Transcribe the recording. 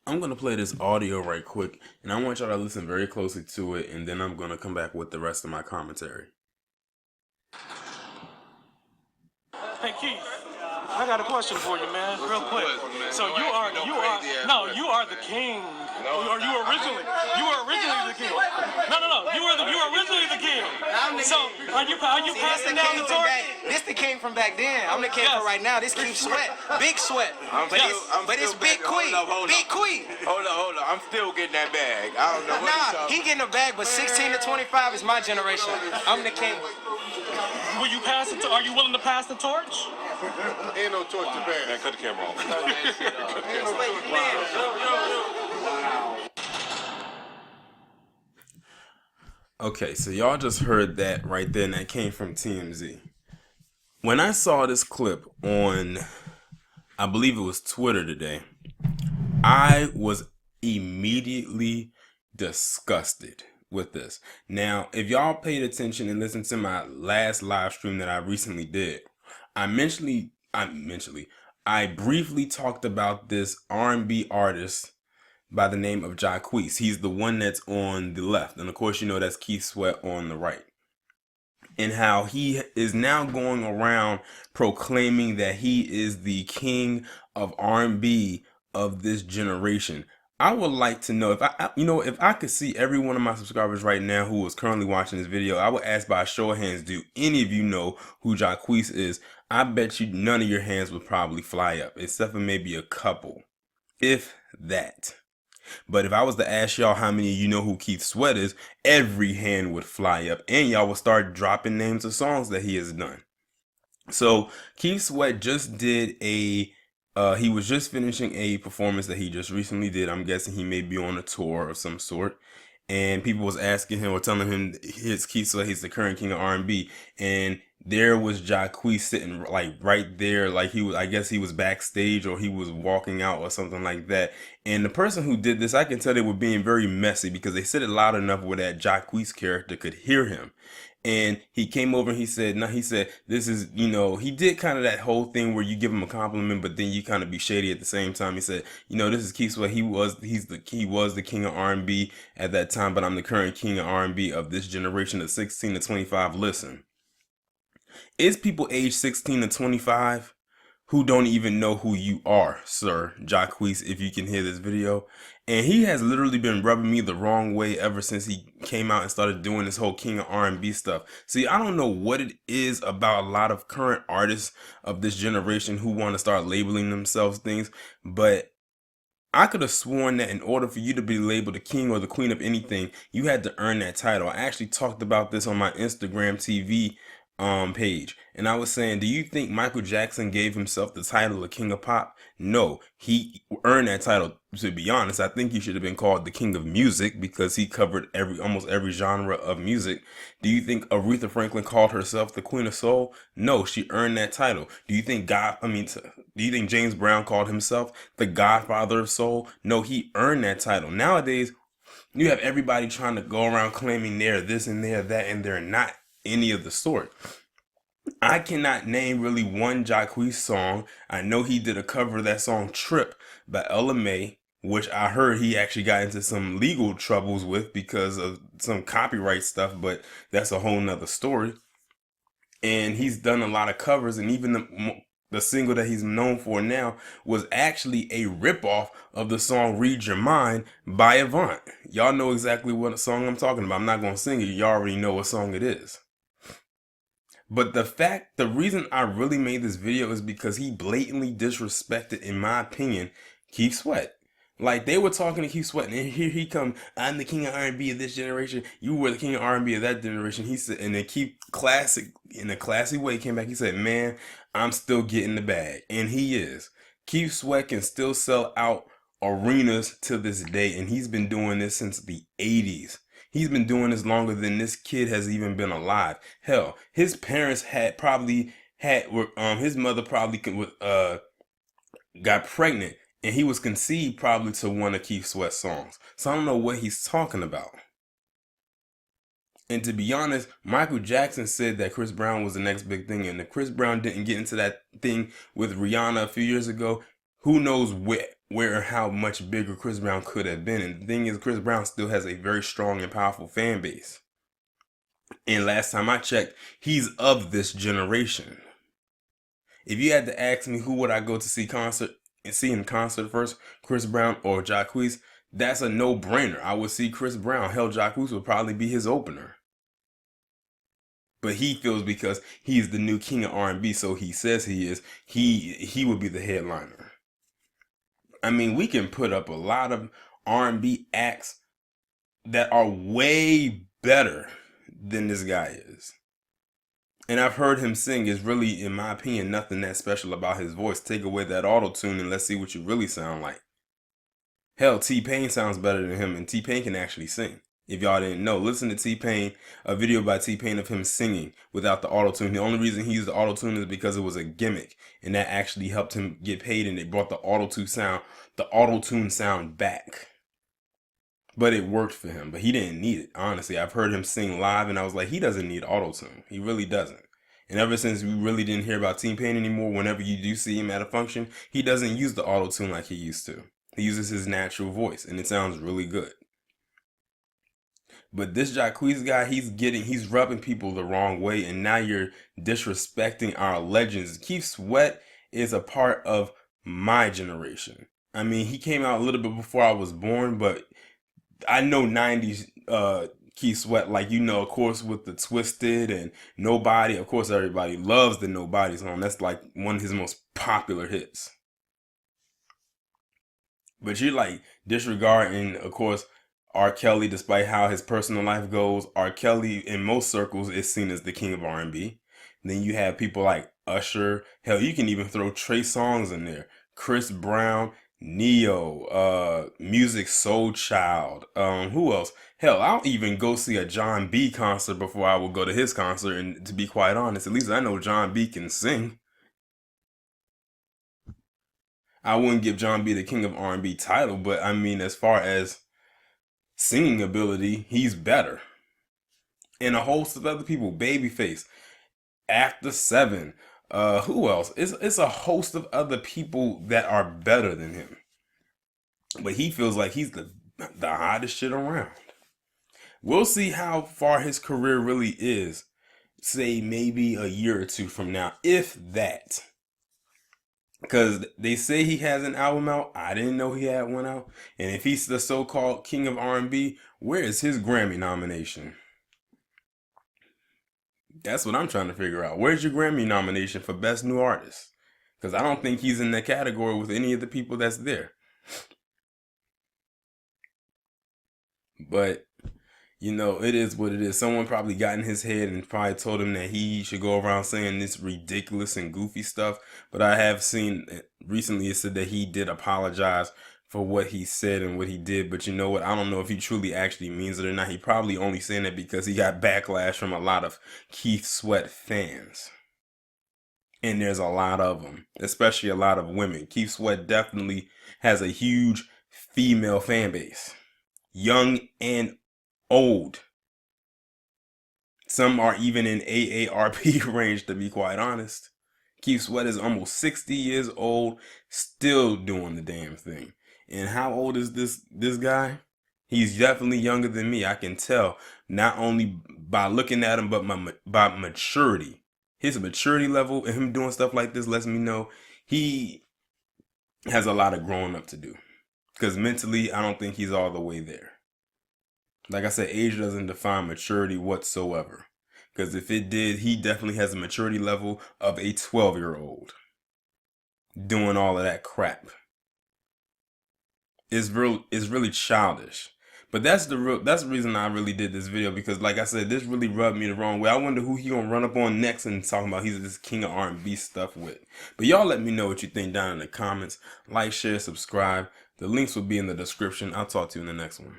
I'm gonna play this audio right quick, and I want y'all to listen very closely to it, and then I'm gonna come back with the rest of my commentary. Hey Keith, I got a question for you, man, real quick. So you are the king, or you were originally the king. No, you were originally the king. So are you passing down the torch? This the king from back then. I'm the king from right now. This Keith Sweat, Big Sweat. But it's Big Queen, Big Queen. Hold on. I'm still getting that bag. I don't know what he's talking. He getting a bag, but 16 to 25 is my generation. I'm the king. Will you pass it? Are you willing to pass the torch? Ain't no torch to pass. Man, cut the camera off. Okay, so y'all just heard that right there, and that came from TMZ. When I saw this clip on, I believe it was Twitter today, I was immediately disgusted with this. Now, if y'all paid attention and listened to my last live stream that I recently did, I briefly talked about this R&B artist by the name of Jacquees. He's the one that's on the left, and of course you know that's Keith Sweat on the right. And how he is now going around proclaiming that he is the king of R&B of this generation. I would like to know if if I could see every one of my subscribers right now who is currently watching this video, I would ask by a show of hands, do any of you know who Jacquees is? I bet you none of your hands would probably fly up, except for maybe a couple, if that. But if I was to ask y'all how many of you know who Keith Sweat is, every hand would fly up, and y'all would start dropping names of songs that he has done. So Keith Sweat just did he was just finishing a performance that he just recently did. I'm guessing he may be on a tour of some sort. And people was asking him or telling him his Keith Sweat, he's the current king of R&B. And there was Jacquees sitting like right there, like I guess he was backstage or he was walking out or something like that. And the person who did this, I can tell they were being very messy because they said it loud enough where that Jacquees character could hear him. And he came over and he said, this is, he did kind of that whole thing where you give him a compliment, but then you kind of be shady at the same time. He said, this is Keith Sweat. He was the king of R&B at that time, but I'm the current king of R&B of this generation of 16 to 25. Listen, it's people age 16 to 25 who don't even know who you are, sir, Jacquees, if you can hear this video. And he has literally been rubbing me the wrong way ever since he came out and started doing this whole king of R&B stuff. See, I don't know what it is about a lot of current artists of this generation who want to start labeling themselves things, but I could have sworn that in order for you to be labeled the king or the queen of anything, you had to earn that title. I actually talked about this on my Instagram TV page, and I was saying, do you think Michael Jackson gave himself the title of King of Pop? No, he earned that title. To be honest, I think he should have been called the King of Music because he covered almost every genre of music. Do you think Aretha Franklin called herself the Queen of Soul? No, she earned that title. Do you think James Brown called himself the Godfather of Soul? No, he earned that title. Nowadays, you have everybody trying to go around claiming they're this and they're that, and they're not any of the sort. I cannot name really one Jacquees song. I know he did a cover of that song Trip by Ella Mai, which I heard he actually got into some legal troubles with because of some copyright stuff, but that's a whole nother story. And he's done a lot of covers, and even the single that he's known for now was actually a ripoff of the song Read Your Mind by Avant. Y'all know exactly what song I'm talking about. I'm not going to sing it. You already know what song it is. But the reason I really made this video is because he blatantly disrespected, in my opinion, Keith Sweat. Like, they were talking to Keith Sweat, and here he come, I'm the king of R&B of this generation, you were the king of R&B of that generation. He said, and then Keith, in a classy way, came back, he said, man, I'm still getting the bag. And he is. Keith Sweat can still sell out arenas to this day, and he's been doing this since the 80s. He's been doing this longer than this kid has even been alive. Hell, his parents his mother probably got pregnant, and he was conceived probably to one of Keith Sweat's songs. So I don't know what he's talking about. And to be honest, Michael Jackson said that Chris Brown was the next big thing, and if Chris Brown didn't get into that thing with Rihanna a few years ago, who knows where how much bigger Chris Brown could have been. And the thing is, Chris Brown still has a very strong and powerful fan base. And last time I checked, he's of this generation. If you had to ask me who would I go to see in concert first, Chris Brown or Jacquees, that's a no-brainer. I would see Chris Brown. Hell, Jacquees would probably be his opener. But he feels because he's the new king of R&B, so he says he is, he would be the headliner. I mean, we can put up a lot of R&B acts that are way better than this guy is. And I've heard him sing. Is really, in my opinion, nothing that special about his voice. Take away that auto-tune and let's see what you really sound like. Hell, T-Pain sounds better than him, and T-Pain can actually sing. If y'all didn't know, listen to T-Pain, a video by T-Pain of him singing without the auto-tune. The only reason he used the auto-tune is because it was a gimmick, and that actually helped him get paid, and it brought the auto-tune sound back. But it worked for him, but he didn't need it, honestly. I've heard him sing live, and I was like, he doesn't need auto-tune. He really doesn't. And ever since we really didn't hear about T-Pain anymore, whenever you do see him at a function, he doesn't use the auto-tune like he used to. He uses his natural voice, and it sounds really good. But this Jacquees guy, he's rubbing people the wrong way, and now you're disrespecting our legends. Keith Sweat is a part of my generation. I mean, he came out a little bit before I was born, but I know 90s Keith Sweat, like, you know, of course, with the Twisted and Nobody. Of course, everybody loves the Nobody song. That's like one of his most popular hits. But you're like disregarding, of course, R. Kelly, despite how his personal life goes. R. Kelly, in most circles, is seen as the king of R&B. Then you have people like Usher. Hell, you can even throw Trey Songz in there. Chris Brown, Neo, Music Soul Child. Who else? Hell, I'll even go see a John B concert before I will go to his concert. And to be quite honest, at least I know John B can sing. I wouldn't give John B the king of R&B title, but I mean, as far as singing ability, he's better. And a host of other people, Babyface, After 7, who else? It's a host of other people that are better than him. But he feels like he's the hottest shit around. We'll see how far his career really is, say maybe a year or two from now, if that. Because they say he has an album out. I didn't know he had one out. And if he's the so-called king of R&B, where is his Grammy nomination? That's what I'm trying to figure out. Where's your Grammy nomination for Best New Artist? Because I don't think he's in that category with any of the people that's there. But, you know, it is what it is. Someone probably got in his head and probably told him that he should go around saying this ridiculous and goofy stuff. But I have seen recently it said that he did apologize for what he said and what he did. But you know what? I don't know if he truly actually means it or not. He probably only saying it because he got backlash from a lot of Keith Sweat fans. And there's a lot of them, especially a lot of women. Keith Sweat definitely has a huge female fan base. Young and old. Some are even in AARP range, to be quite honest. Keith Sweat is almost 60 years old, still doing the damn thing. And how old is this guy? He's definitely younger than me. I can tell, not only by looking at him, but by maturity. His maturity level and him doing stuff like this lets me know he has a lot of growing up to do. Because mentally, I don't think he's all the way there. Like I said, age doesn't define maturity whatsoever. Because if it did, he definitely has a maturity level of a 12-year-old. Doing all of that crap. It's really childish. But that's the reason I really did this video. Because like I said, this really rubbed me the wrong way. I wonder who he gonna run up on next and talking about he's this king of R&B stuff with. But y'all let me know what you think down in the comments. Like, share, subscribe. The links will be in the description. I'll talk to you in the next one.